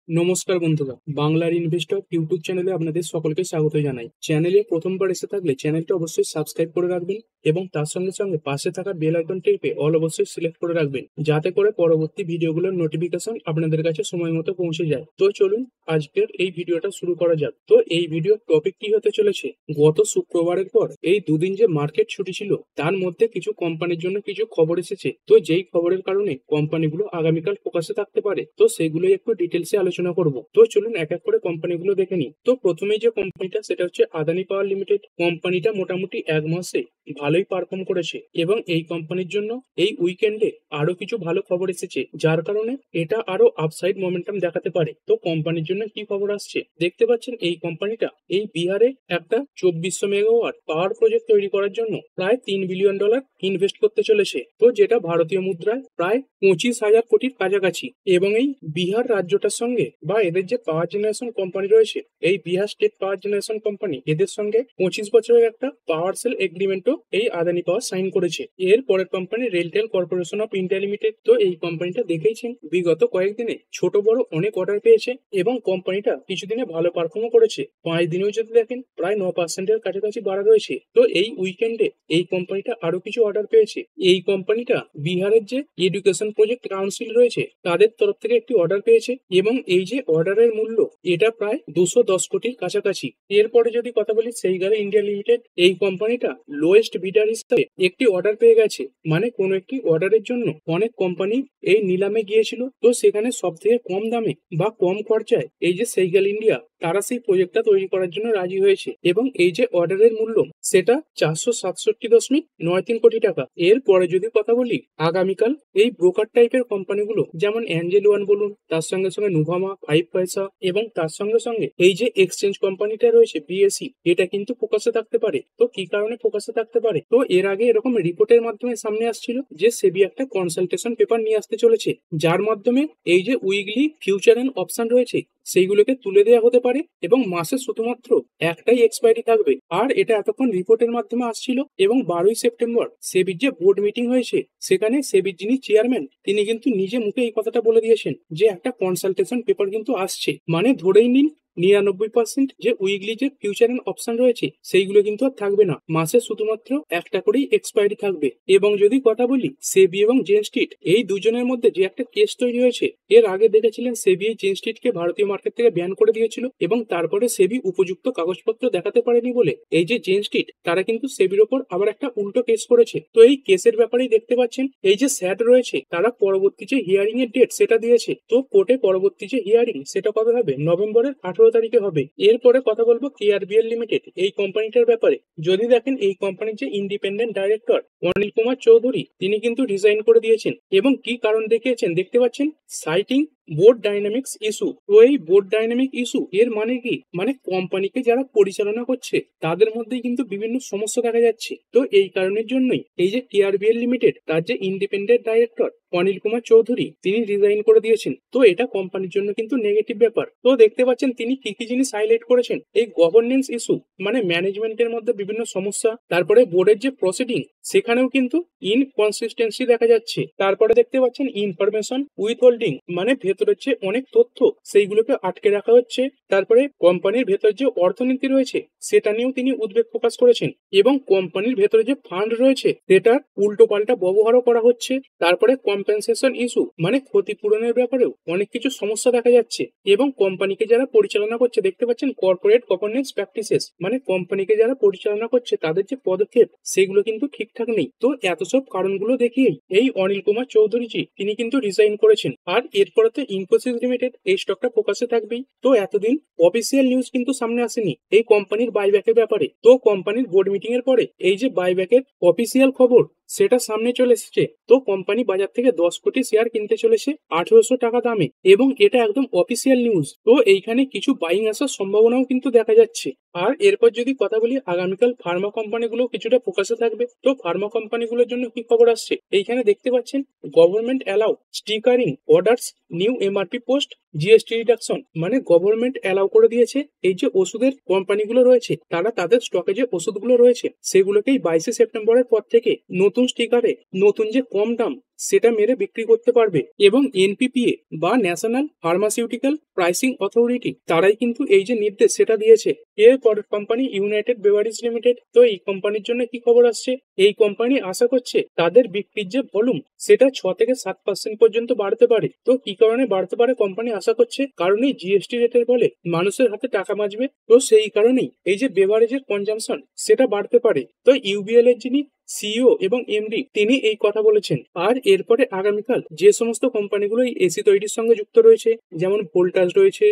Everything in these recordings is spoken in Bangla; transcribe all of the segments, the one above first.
নমস্কার বন্ধুরা, বাংলার ইনভেস্টর ইউটিউব চ্যানেলে আপনাদের সকলকে স্বাগত জানাই। চ্যানেলে প্রথমবার এসে থাকলে চ্যানেলটা অবশ্যই সাবস্ক্রাইব করে রাখবেন এবং তার সঙ্গে সঙ্গে পাশে থাকা বেল আইকন টিপে অল অবশ্যই সিলেক্ট করে রাখবেন, যাতে করে পরবর্তী ভিডিওগুলোর নোটিফিকেশন আপনাদের কাছে সময় মতো পৌঁছে যায়। তো চলুন আজকের এই ভিডিওটা শুরু করা যাক। তো এই ভিডিওর টপিক কি হতে চলেছে, গত শুক্রবারের পর এই দুদিন যে মার্কেট ছুটি ছিল তার মধ্যে কিছু কোম্পানির জন্য কিছু খবর এসেছে। তো যেই খবরের কারণে কোম্পানিগুলো আগামীকাল ফোকাসে থাকতে পারে, তো সেগুলোই একটু ডিটেলসে আলোচনা করব। তো চলুন এক এক করে কোম্পানিগুলো দেখে নিই। তো প্রথমেই যে কোম্পানিটা সেটা হচ্ছে আদানি পাওয়ার লিমিটেড। কোম্পানিটা মোটামুটি এক মাসে ভালোই পারফর্ম করেছে এবং এই কোম্পানির জন্য এই উইকেন্ডে আরো কিছু ভালো খবর এসেছে, যার কারণে এটা আরো আপসাইড মোমেন্টাম দেখাতে পারে। তো কোম্পানির জন্য কি খবর আসছে দেখতে পাচ্ছেন, এই কোম্পানিটা এই বিহারে একটা 2400 মেগাওয়াট পাওয়ার প্রজেক্ট তৈরি করার জন্য প্রায় $3 বিলিয়ন ইনভেস্ট করতে চলেছে। তো যেটা ভারতীয় মুদ্রায় প্রায় 25,000 কোটির কাছাকাছি। এবং এই বিহার রাজ্যটার সঙ্গে বা এদের যে পাওয়ার জেনারেশন কোম্পানি রয়েছে, এই বিহার স্টেট পাওয়ার জেনারেশন কোম্পানি, এদের সঙ্গে 25 বছরের একটা পাওয়ার সেল এগ্রিমেন্টও এই আদানি পাওয়ার সাইন করেছে। এর পরের company RailTel corporation of India limited. তো এই কোম্পানিটা দেখেইছেন বিগত কয়েকদিনে ছোট বড় অনেক অর্ডার পেয়েছে এবং কোম্পানিটা কিছুদিনে ভালো পারফর্মও করেছে। 5 দিনেও যদি দেখেন প্রায় 9%-এর কাছাকাছি বাড়া রয়েছে। তো এই উইকেন্ডে এই কোম্পানিটা আরো কিছু অর্ডার পেয়েছে। এই কোম্পানিটা বিহারের যে এডুকেশন প্রজেক্ট কাউন্সিল রয়েছে তাদের তরফ থেকে একটি অর্ডার পেয়েছে এবং এই যে অর্ডারের মূল্য এটা প্রায় 210 কোটির কাছাকাছি। এরপরে যদি কথা বলি সেইগাল ইন্ডিয়া লিমিটেড, এই কোম্পানিটা লোয়েস্ট বিডার হিসেবে একটি অর্ডার পেয়ে গেছে। মানে কোন একটি অর্ডারের জন্য অনেক কোম্পানি এই নিলামে গিয়েছিল, তো সেখানে সব থেকে কম দামে বা কম খরচায় এই যে সেইগাল ইন্ডিয়া তারা সেই প্রজেক্টটা তৈরি করার জন্য রাজি হয়েছে এবং এই যে অর্ডারের মূল্য সেটা 467.93 কোটি টাকা। এরপরে যদি কথা বলি আগামীকাল এই ব্রোকার টাইপের কোম্পানিগুলো যেমন অ্যাঞ্জেল ওয়ান বলুন, তার সঙ্গে সঙ্গে নুভামা, 5 পয়সা এবং তার সঙ্গে সঙ্গে এই যে এক্সচেঞ্জ কোম্পানিটা রয়েছে বিএসসি, এটা কিন্তু ফোকাসে থাকতে পারে। তো কি কারণে ফোকাসে থাকতে পারে, তো এর আগে এরকম রিপোর্টের মাধ্যমে সামনে আসছিল যে সেবি একটা কনসালটেশন পেপার নিয়ে আসতে চলেছে, যার মাধ্যমে এই যে উইকলি ফিউচার এন্ড অপশন রয়েছে সেইগুলোকে তুলে দেওয়া হতে পারে এবং মাসে শুধুমাত্র একটাই এক্সপায়ারি থাকবে। আর এটা এতক্ষণ রিপোর্টের মাধ্যমে আসছিল এবং 12ই সেপ্টেম্বর সেবির যে বোর্ড মিটিং হয়েছে সেখানে সেবির যিনি চেয়ারম্যান তিনি কিন্তু নিজে মুখে এই কথাটা বলে দিয়েছেন যে একটা কনসালটেশন পেপার কিন্তু আসছে। মানে ধরেই নিন 99% যে উইকলি যে ফিউচার এন্ড অপশন রয়েছে সেইগুলো কিন্তু আর থাকবে না, মাসে শুধুমাত্র একটা করেই এক্সপায়ারি থাকবে। এবং যদি কথা বলি সেবি এবং জেন স্ট্রিট এই দুজনের মধ্যে যে একটা কেস তৈরি হয়েছে, এর আগে দেখেছিলেন সেবি এই জেন স্ট্রিটকে ভারতীয় মার্কেট থেকে ব্যান করে দিয়েছিল এবং তারপরে সেবি উপযুক্ত কাগজপত্র দেখাতে পারেনি বলে এই যে জেন স্ট্রিট তারা কিন্তু সেবির ওপর আবার একটা উল্টো কেস করেছে। তো এই কেসের ব্যাপারেই দেখতে পাচ্ছেন এই যে স্যাট রয়েছে তারা পরবর্তী যে হিয়ারিং এর ডেট সেটা দিয়েছে। তো কোর্টে পরবর্তী যে হিয়ারিং সেটা কবে হবে, নভেম্বরের 18 তারিখে হবে। এরপরে কথা বলবো কেআরবিএল লিমিটেড এই কোম্পানিটার ব্যাপারে। যদি দেখেন এই কোম্পানির যে ইন্ডিপেন্ডেন্ট ডাইরেক্টর অনিল কুমার চৌধুরী তিনি কিন্তু রিজাইন করে দিয়েছেন এবং কি কারণ দেখিয়েছেন দেখতে পাচ্ছেন, সাইটিং বোর্ড ডাইনামিক্স ইস্যু। তো এই বোর্ড ডাইনামিক ইস্যু এর মানে কি, মানে কোম্পানিকে যারা পরিচালনা করছে তাদের মধ্যেই কিন্তু বিভিন্ন সমস্যা দেখা যাচ্ছে। তো এই কারণের জন্যই এই যে কেআরবিএল লিমিটেড তার যে ইন্ডিপেন্ডেন্ট ডাইরেক্টর অনিল কুমার চৌধুরী তিনি রিজাইন করে দিয়েছেন। তো এটা কোম্পানির জন্য কিন্তু নেগেটিভ ব্যাপার। তো দেখতে পাচ্ছেন তিনি কি কি জিনিস হাইলাইট করেছেন, এই গভর্নেন্স ইস্যু মানে ম্যানেজমেন্টের মধ্যে বিভিন্ন সমস্যা, তারপরে বোর্ডের যে প্রসিডিং সেখানেও কিন্তু ইনকনসিস্টেন্সি দেখা যাচ্ছে। তারপরে দেখতে পাচ্ছেন ইনফরমেশন উইথ হোল্ডিং মানে ভেতরের যে অনেক তথ্য সেইগুলোকে আটকে রাখা হচ্ছে। তারপরে কোম্পানির ভেতর যে অর্থনীতি রয়েছে সেটা নিয়েও তিনি উদ্বেগ প্রকাশ করেছেন এবং কোম্পানির ভেতরে যে ফান্ড রয়েছে সেটার উল্টো পাল্টা ব্যবহারও করা হচ্ছে। তারপরে কম্পেনসেশন ইস্যু মানে ক্ষতিপূরণের ব্যাপারেও অনেক কিছু সমস্যা দেখা যাচ্ছে এবং কোম্পানিকে যারা পরিচালনা করছে দেখতে পাচ্ছেন কর্পোরেট গভর্নেন্স প্র্যাকটিসেস মানে কোম্পানিকে যারা পরিচালনা করছে তাদের যে পদক্ষেপ সেগুলো কিন্তু ঠিকঠাক নেই। তো এত সব কারণগুলো দেখিয়েই এই অনিল কুমার চৌধুরীজি তিনি কিন্তু রিজাইন করেছেন। আর এরপরে তো ইনফোসিস লিমিটেড এই স্টকটা ফোকাসে থাকবেই। তো এতদিন অফিসিয়াল নিউজ কিন্তু সামনে আসেনি এই কোম্পানির বাইব্যাকের ব্যাপারে। তো কোম্পানির বোর্ড মিটিং এর পরে এই যে বাইব্যাকের অফিসিয়াল খবর সেটা সামনে চলে এসেছে। তো কোম্পানি বাজার থেকে 10 কোটি শেয়ার কিনতে চলেছে 1800 টাকা দামে এবং এটা একদম অফিসিয়াল নিউজ। তো এইখানে কিছু বাইং আসার সম্ভাবনাও কিন্তু দেখা যাচ্ছে। আর এরপর যদি কথা বলি আগামীকাল ফার্মা কোম্পানিগুলো কিছুটা ফোকাসে থাকবে। তো ফার্মা কোম্পানিগুলোর জন্য কি খবর আসছে এইখানে দেখতে পাচ্ছেন, government allow stickering orders new MRP post GST reduction মানে গভর্নমেন্ট অ্যালাউ করে দিয়েছে এই যে ওষুধের কোম্পানিগুলো রয়েছে তারা তাদের স্টকে যে ওষুধগুলো রয়েছে সেগুলোকেই 22 সেপ্টেম্বরের পর থেকে নতুন স্টিকারে নতুন যে কম দাম সেটা মেরে বিক্রি করতে পারবে। এবং এনপিপিএ বা ন্যাশনাল ফার্মাসিউটিক্যাল প্রাইসিং অথরিটি তারাই কিন্তু এই যে নির্দেশ সেটা দিয়েছে। এরপর কোম্পানি ইউনাইটেড বেভারেজ লিমিটেড, তো এই কোম্পানির জন্য কি খবর আসছে, এই কোম্পানি আশা করছে তাদের বিক্রির যে ভলিউম সেটা 6 থেকে 7% পর্যন্ত বাড়তে পারে। তো কি কারণে বাড়তে পারে কোম্পানি আশা করছে, কারণ এই জিএসটি রেটের ফলে মানুষের হাতে টাকা বাঁচবে, তো সেই কারণেই এই যে বেভারেজের কনজাম্পশন সেটা বাড়তে পারে। তো ইউবিএল এর যিনি সিইও এবং এমডি তিনি এই কথা বলেছেন। আর এরপরে আগামীকাল যে সমস্ত কোম্পানিগুলো এই এসি তৈরির সঙ্গে যুক্ত রয়েছে, যেমন ভোল্টাস রয়েছে,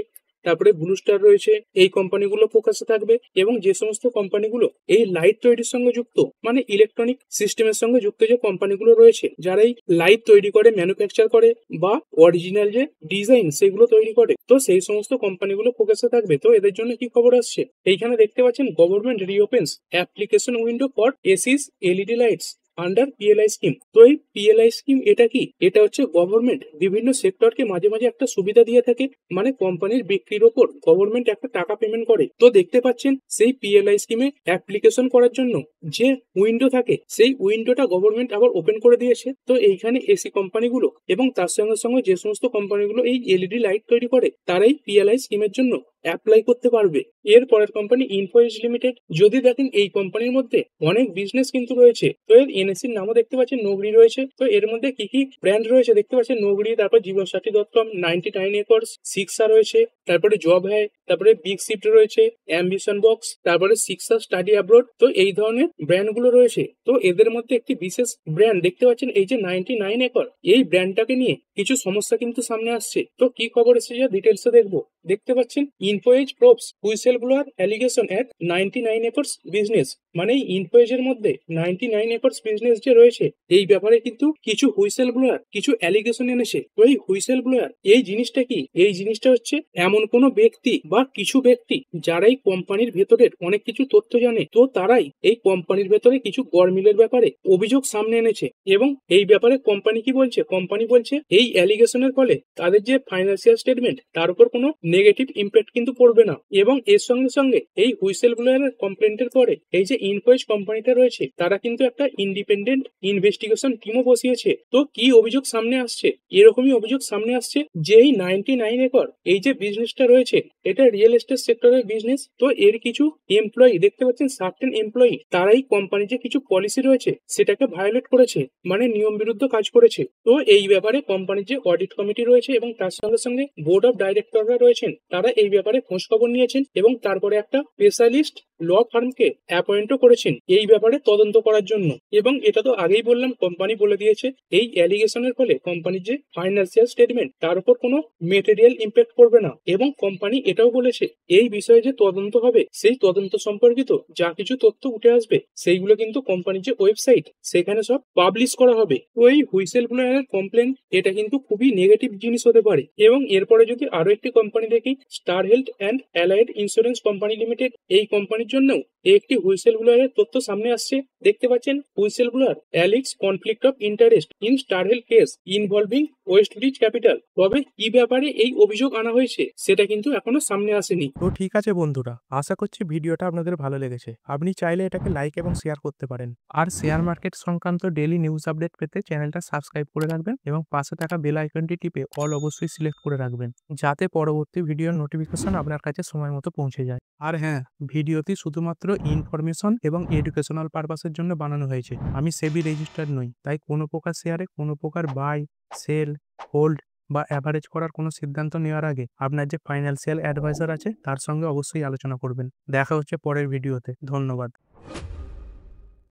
তারপরে ব্লু স্টার রয়েছে, এই কোম্পানিগুলো ফোকাসে থাকবে। এবং যে সমস্ত কোম্পানিগুলো এই লাইট তৈরির সঙ্গে যুক্ত, মানে ইলেকট্রনিক সিস্টেমের সঙ্গে যুক্ত যে কোম্পানিগুলো রয়েছে, যারা এই লাইট তৈরি করে, ম্যানুফ্যাকচার করে বা অরিজিনাল যে ডিজাইন সেগুলো তৈরি করে, তো সেই সমস্ত কোম্পানিগুলো ফোকাসে থাকবে। তো এদের জন্য কি খবর আসছে, এইখানে দেখতে পাচ্ছেন government reopens application window for ACs LED lights under PLI scheme. তো এই পিএলআই স্কিম এটা কি, এটা হচ্ছে গভর্নমেন্ট বিভিন্ন সেক্টরকে মাঝে মাঝে একটা সুবিধা দিয়ে থাকে, মানে কোম্পানির বিক্রির ওপর গভর্নমেন্ট একটা টাকা পেমেন্ট করে। তো দেখতে পাচ্ছেন সেই পিএলআই স্কিমে অ্যাপ্লিকেশন করার জন্য যে উইন্ডো থাকে সেই উইন্ডোটা গভর্নমেন্ট আবার ওপেন করে দিয়েছে। তো এইখানে এসি কোম্পানিগুলো এবং তার সঙ্গে সঙ্গে যে সমস্ত কোম্পানিগুলো এই এলইডি লাইট তৈরি করে তারাই পিএলআই স্কিমের জন্য অ্যাপ্লাই করতে পারবে। এর পরের কোম্পানি ইনফোএজ লিমিটেড। যদি দেখেন এই কোম্পানির মধ্যে অনেক বিজনেস কিন্তু রয়েছে। তো এর এনএসির নামও দেখতে পাচ্ছেন নগরি রয়েছে। তো এর মধ্যে কি কি ব্র্যান্ড রয়েছে দেখতে পাচ্ছেন, নগরি, তারপর জীবনসাথী.com, 99 একর্স, শিক্ষা রয়েছে, তারপরে জব হ্যায়, তারপরে বিগ শিফট রয়েছে, অ্যাম্বিশন বক্স, তারপরে শিক্ষা স্টাডি অ্যাব্রোড। তো এই ধরনের ব্র্যান্ড গুলো রয়েছে। তো এদের মধ্যে একটি বিশেষ ব্র্যান্ড দেখতে পাচ্ছেন এই যে 99 একর, এই ব্র্যান্ডটাকে নিয়ে কিছু সমস্যা কিন্তু সামনে আসছে। তো কি খবর এসেছে ডিটেলসে দেখবো। দেখতে পাচ্ছেন ইনফোএজ প্রোবস হুইসেল ব্লোয়ার অ্যালিগেশন এট 99 একর্স বিজনেস, মানে এই ইনফোএজ এর মধ্যে 99 একর্স বিজনেস যে রয়েছে এই ব্যাপারে কিন্তু কিছু হুইসেল ব্লোয়ার কিছু অ্যালিগেশন এনেছে। তো এই হুইসেল ব্লোয়ার এই জিনিসটা কি, এই জিনিসটা হচ্ছে এমন কোনো ব্যক্তি বা কিছু ব্যক্তি যারাই কোম্পানির ভেতরের অনেক কিছু তথ্য জানে, তো তারাই এই কোম্পানির ভেতরে কিছু গরমিলের ব্যাপারে অভিযোগ সামনে এনেছে। এবং এই ব্যাপারে কোম্পানি কি বলছে, কোম্পানি বলছে এই অ্যালিগেশনের ফলে তাদের যে ফাইন্যান্সিয়াল স্টেটমেন্ট তার উপর কোনো নেগেটিভ ইম্প্যাক্ট কিন্তু পড়বে না। এবং এর সঙ্গে সঙ্গে এই হুইসেল ব্লোয়ারের কমপ্লেন্টের পরে এই যে ইনফোএজ কোম্পানিটা রয়েছে তারা কিন্তু একটা ইন্ডিপেন্ডেন্ট ইনভেস্টিগেশন টিমও বসিয়েছে। তো কি অভিযোগ সামনে আসছে, এরকমই অভিযোগ সামনে আসছে যে এই 99 একর এই যে বিজনেসটা রয়েছে এটা রিয়েল এস্টেট সেক্টরের বিজনেস। তো এর কিছু এমপ্লয়ি দেখতে পাচ্ছেন, সার্টেন এমপ্লয়ি তারাই কোম্পানির যে কিছু পলিসি রয়েছে সেটাকে ভায়োলেট করেছে, মানে নিয়ম বিরুদ্ধ কাজ করেছে। তো এই ব্যাপারে কোম্পানির যে অডিট কমিটি রয়েছে এবং তার সঙ্গে সঙ্গে বোর্ড অফ ডাইরেক্টররা রয়েছেন তারা এই ব্যাপারে খোঁজ খবর নিয়েছেন এবং তারপরে একটা স্পেশালিস্ট ল ফার্মকে অ্যাপয়েন্টও করেছেন এই ব্যাপারে তদন্ত করার জন্য। এবং এটা তো আগেই বললাম, কোম্পানি বলে দিয়েছে এই অ্যালিগেশনের ফলে কোম্পানির যে ফাইন্যান্সিয়াল স্টেটমেন্ট তার উপর কোনো মেটেরিয়াল ইম্প্যাক্ট করবে না। এবং কোম্পানি এটাও বলেছে এই বিষয়ে যে তদন্ত হবে সেই তদন্ত সম্পর্কিত যা কিছু তথ্য উঠে আসবে সেইগুলো কিন্তু কোম্পানির যে ওয়েবসাইট সেখানে সব পাবলিশ করা হবে। তো এই হুইসেল ব্লোয়ারের কমপ্লেন এটা কিন্তু খুবই নেগেটিভ জিনিস হতে পারে। এবং এরপরে যদি আরো একটি কোম্পানি দেখি, star health and allied insurance company limited, এই কোম্পানির জন্যও একটি হুইসেল ব্লোয়ারের তথ্য সামনে আসছে। দেখতে পাচ্ছেন whistle blower alleges conflict of interest in Star Health case involving Westbridge Capital. তবে কি ব্যাপারে এই অভিযোগ আনা হয়েছে সেটা কিন্তু এখনো সামনে আসেনি। তো ঠিক আছে বন্ধুরা, আশা করছি ভিডিওটা আপনাদের ভালো লেগেছে। আপনি চাইলে এটাকে লাইক এবং শেয়ার করতে পারেন। আর শেয়ার মার্কেট সংক্রান্ত ডেইলি নিউজ আপডেট পেতে চ্যানেলটা সাবস্ক্রাইব করে রাখবেন এবং পাশে থাকা বেল আইকনটি টিপে অল অবশ্যই সিলেক্ট করে রাখবেন, যাতে পরবর্তী ভিডিওর নোটিফিকেশন আপনার কাছে সময় মতো পৌঁছে যায়। আর হ্যাঁ, ভিডিওটি শুধুমাত্র ইনফরমেশন এবং এডুকেশনাল পারপাসের জন্য বানানো হয়েছে। আমি সেবি রেজিস্টার্ড নই, তাই কোনো প্রকার শেয়ারে কোনো প্রকার বাই, সেল, হোল্ড বা অ্যাভারেজ করার কোনো সিদ্ধান্ত নেওয়ার আগে আপনার যে ফাইন্যান্সিয়াল অ্যাডভাইজার আছে তার সঙ্গে অবশ্যই আলোচনা করবেন। দেখা হচ্ছে পরের ভিডিওতে। ধন্যবাদ।